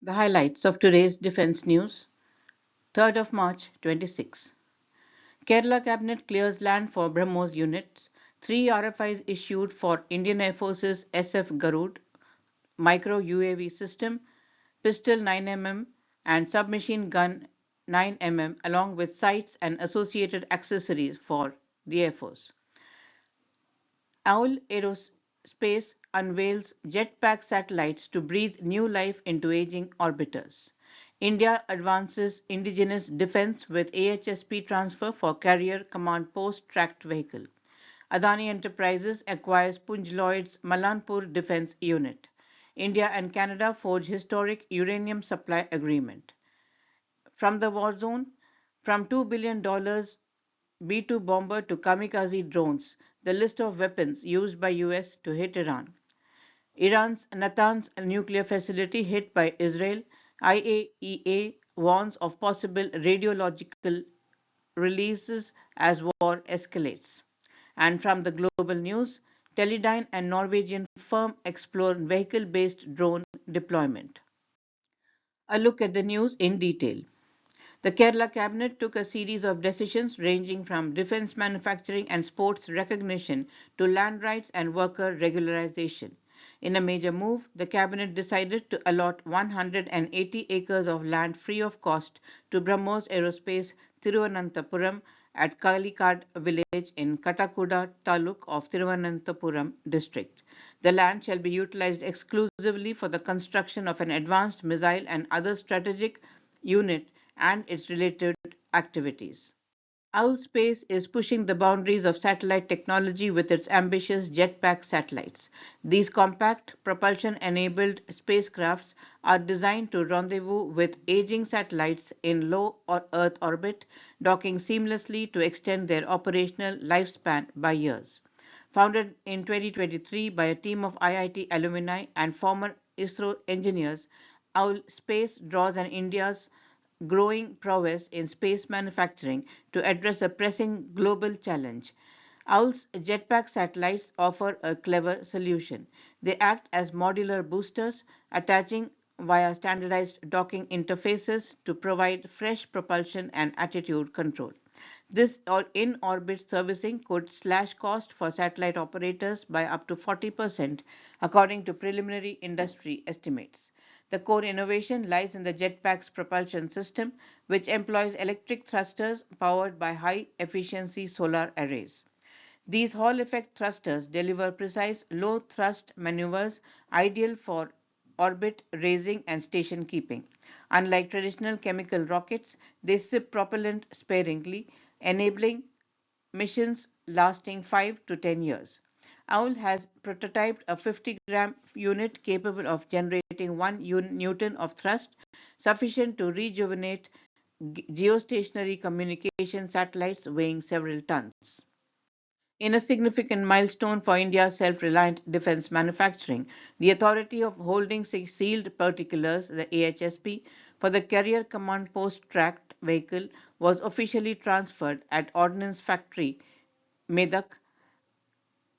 The highlights of today's defense news, 3rd of March 26. Kerala Cabinet clears land for BrahMos units. 3 RFIs issued for Indian Air Force's SF GARUD micro UAV system, pistol 9mm and submachine gun 9mm along with sights and associated accessories for the Air Force. Aule Aerospace unveils Jetpack satellites to breathe new life into aging orbiters. India advances indigenous defense with AHSP transfer for carrier command post tracked vehicle. Adani Enterprises acquires Punj Lloyd's Malanpur defense unit. India and Canada forge historic uranium supply agreement. From the war zone, from $2 billion B-2 bomber to kamikaze drones, the list of weapons used by US to hit Iran. Iran's Natanz nuclear facility hit by Israel. IAEA warns of possible radiological releases as war escalates. And from the global news, Teledyne and Norwegian firm explore vehicle-based drone deployment. A look at the news in detail. The Kerala Cabinet took a series of decisions ranging from defence manufacturing and sports recognition to land rights and worker regularization. In a major move, the Cabinet decided to allot 180 acres of land free of cost to BrahMos Aerospace Thiruvananthapuram at Kalikad village in Katakuda taluk of Thiruvananthapuram district. The land shall be utilized exclusively for the construction of an advanced missile and other strategic unit and its related activities. Owl Space is pushing the boundaries of satellite technology with its ambitious Jetpack satellites. These compact, propulsion enabled spacecrafts are designed to rendezvous with aging satellites in low Earth orbit, docking seamlessly to extend their operational lifespan by years. Founded in 2023 by a team of IIT alumni and former ISRO engineers, Owl Space draws on India's growing prowess in space manufacturing to address a pressing global challenge. Owl's Jetpack satellites offer a clever solution. They act as modular boosters, attaching via standardized docking interfaces to provide fresh propulsion and attitude control. This in orbit servicing could slash cost for satellite operators by up to 40%, according to preliminary industry estimates. The core innovation lies in the Jetpack's propulsion system, which employs electric thrusters powered by high efficiency solar arrays. These Hall effect thrusters deliver precise low thrust maneuvers ideal for orbit raising and station keeping. Unlike traditional chemical rockets, they sip propellant sparingly, enabling missions lasting 5 to 10 years. Owl has prototyped a 50-gram unit capable of generating 1 newton of thrust, sufficient to rejuvenate geostationary communication satellites weighing several tons. In a significant milestone for India's self-reliant defense manufacturing, the Authority of Holding Sealed Particulars, the AHSP, for the Carrier Command Post Tracked Vehicle was officially transferred at Ordnance Factory, Medak.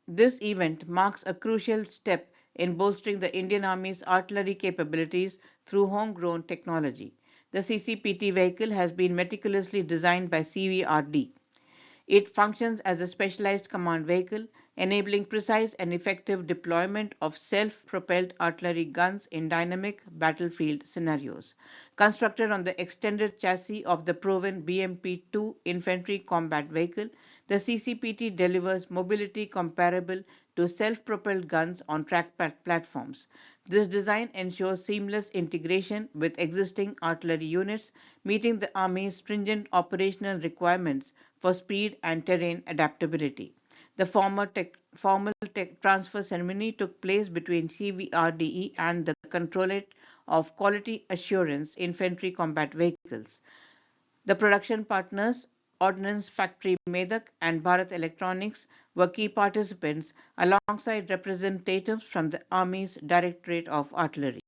This event marks a crucial step in bolstering the Indian Army's artillery capabilities through homegrown technology. The CCPT vehicle has been meticulously designed by CVRD. It functions as a specialized command vehicle, enabling precise and effective deployment of self-propelled artillery guns in dynamic battlefield scenarios. Constructed on the extended chassis of the proven BMP-2 infantry combat vehicle, the CCPT delivers mobility comparable to self-propelled guns on track platforms. This design ensures seamless integration with existing artillery units, meeting the Army's stringent operational requirements for speed and terrain adaptability. The formal tech transfer ceremony took place between CVRDE and the Controllate of Quality Assurance Infantry Combat Vehicles. The production partners, Ordnance Factory Medak and Bharat Electronics, were key participants alongside representatives from the Army's Directorate of Artillery.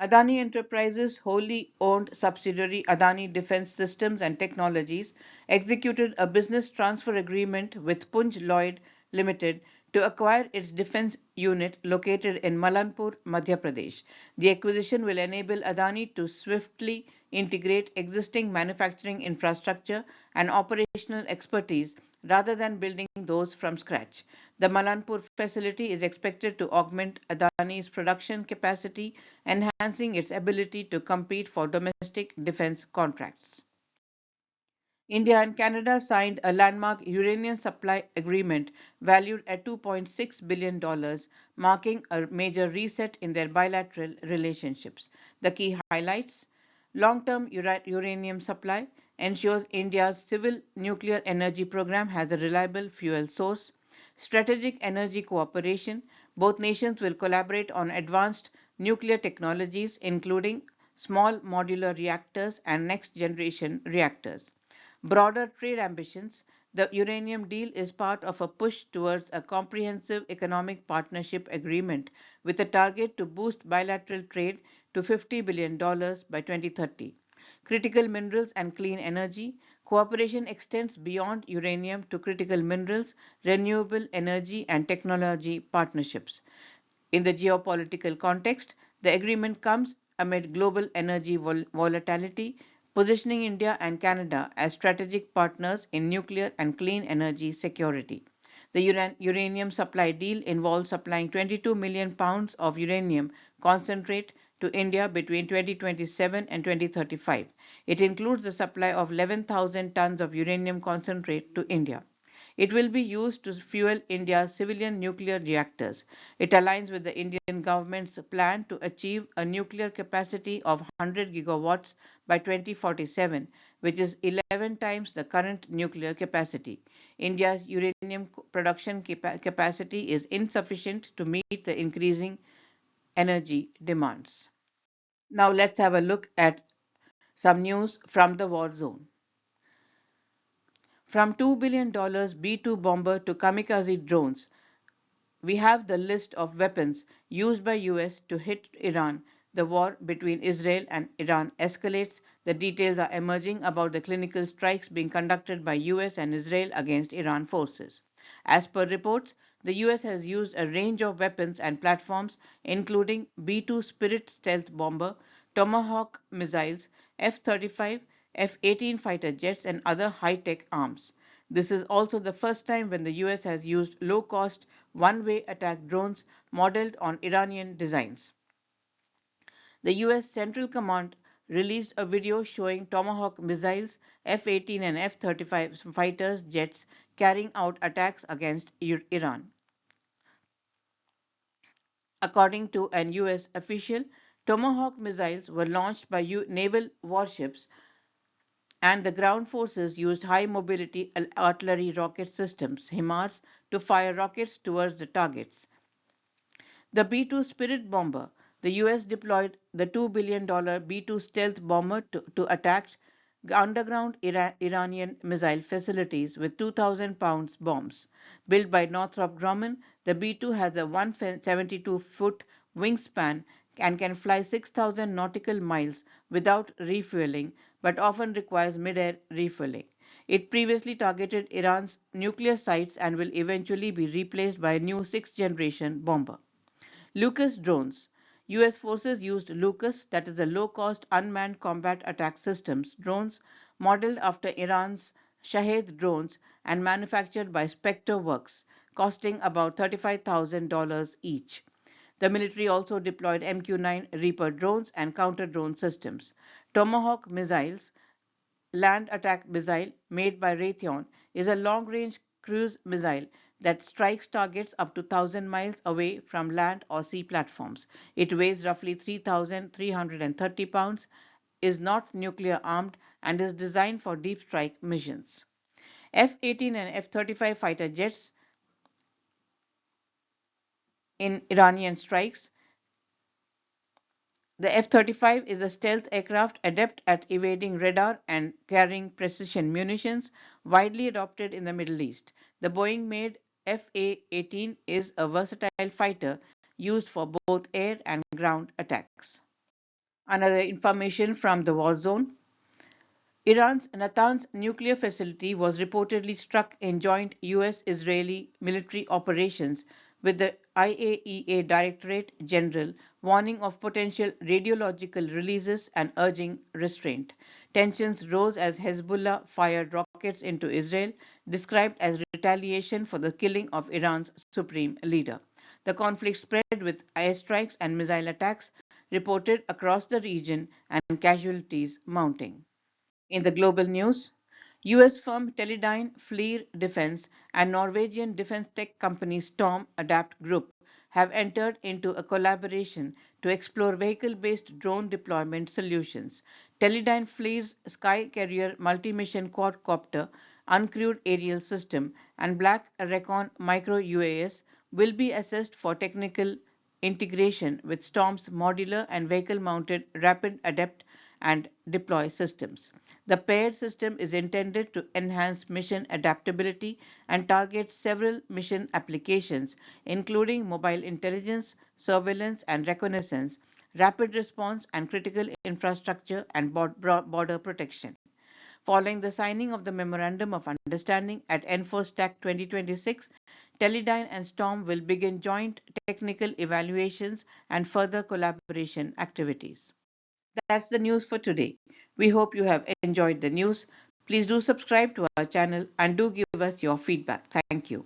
Adani Enterprises' wholly owned subsidiary Adani Defence Systems and Technologies executed a business transfer agreement with Punj Lloyd Limited to acquire its defense unit located in Malanpur, Madhya Pradesh. The acquisition will enable Adani to swiftly integrate existing manufacturing infrastructure and operational expertise rather than building those from scratch. The Malanpur facility is expected to augment Adani's production capacity, enhancing its ability to compete for domestic defense contracts. India and Canada signed a landmark uranium supply agreement valued at $2.6 billion, marking a major reset in their bilateral relationships. The key highlights: long term uranium supply ensures India's civil nuclear energy program has a reliable fuel source. Strategic energy cooperation: both nations will collaborate on advanced nuclear technologies, including small modular reactors and next generation reactors. Broader trade ambitions: the uranium deal is part of a push towards a comprehensive economic partnership agreement with a target to boost bilateral trade to $50 billion by 2030. Critical minerals and clean energy: cooperation extends beyond uranium to critical minerals, renewable energy, and technology partnerships. In the geopolitical context, the agreement comes amid global energy volatility, positioning India and Canada as strategic partners in nuclear and clean energy security. The uranium supply deal involves supplying 22 million pounds of uranium concentrate to India between 2027 and 2035. It includes the supply of 11,000 tons of uranium concentrate to India. It will be used to fuel India's civilian nuclear reactors. It aligns with the Indian government's plan to achieve a nuclear capacity of 100 gigawatts by 2047, which is 11 times the current nuclear capacity. India's uranium production capacity is insufficient to meet the increasing energy demands. Now let's have a look at some news from the war zone. From $2 billion B-2 bomber to kamikaze drones, we have the list of weapons used by US to hit Iran. The war between Israel and Iran escalates. The details are emerging about the clinical strikes being conducted by US and Israel against Iran forces. As per reports, the US has used a range of weapons and platforms, including B-2 Spirit stealth bomber, Tomahawk missiles, F-35, F-18 fighter jets, and other high-tech arms. This is also the first time when the US has used low-cost, one-way attack drones modeled on Iranian designs. The US Central Command released a video showing Tomahawk missiles, F-18 and F-35 fighter jets carrying out attacks against Iran. According to an US official, Tomahawk missiles were launched by naval warships and the ground forces used high mobility artillery rocket systems HIMARS to fire rockets towards the targets. The B-2 Spirit bomber: the US deployed the $2 billion B-2 stealth bomber to attack underground Iranian missile facilities with 2,000 pounds bombs. Built by Northrop Grumman, the B-2 has a 172-foot wingspan and can fly 6,000 nautical miles without refueling, but often requires mid-air refueling. It previously targeted Iran's nuclear sites and will eventually be replaced by a new sixth-generation bomber. Lucas drones: US forces used Lucas, that is the low-cost unmanned combat attack systems drones modeled after Iran's Shahed drones and manufactured by Spectre Works, costing about $35,000 each. The military also deployed MQ-9 Reaper drones and counter-drone systems. Tomahawk missiles: land attack missile made by Raytheon, is a long-range cruise missile that strikes targets up to 1,000 miles away from land or sea platforms. It weighs roughly 3,330 pounds, is not nuclear armed, and is designed for deep strike missions. F-18 and F-35 fighter jets in Iranian strikes. The F-35 is a stealth aircraft adept at evading radar and carrying precision munitions, widely adopted in the Middle East. The Boeing-made F-A-18 is a versatile fighter used for both air and ground attacks. Another information from the war zone: Iran's Natanz nuclear facility was reportedly struck in joint US-Israeli military operations, with the IAEA Directorate General warning of potential radiological releases and urging restraint. Tensions rose as Hezbollah fired rockets into Israel, described as retaliation for the killing of Iran's supreme leader. The conflict spread with airstrikes and missile attacks reported across the region and casualties mounting. In the global news, US firm Teledyne FLIR Defence and Norwegian defence tech company Storm Adapt Group have entered into a collaboration to explore vehicle-based drone deployment solutions. Teledyne FLIR's Sky Carrier multi-mission quadcopter uncrewed aerial system and Black Recon micro UAS will be assessed for technical integration with Storm's modular and vehicle-mounted rapid adapt and deploy systems. The paired system is intended to enhance mission adaptability and target several mission applications, including mobile intelligence, surveillance and reconnaissance, rapid response and critical infrastructure and border protection. Following the signing of the Memorandum of Understanding at ENFOSTAC 2026, Teledyne and Storm will begin joint technical evaluations and further collaboration activities. That's the news for today. We hope you have enjoyed the news. Please do subscribe to our channel and do give us your feedback. Thank you.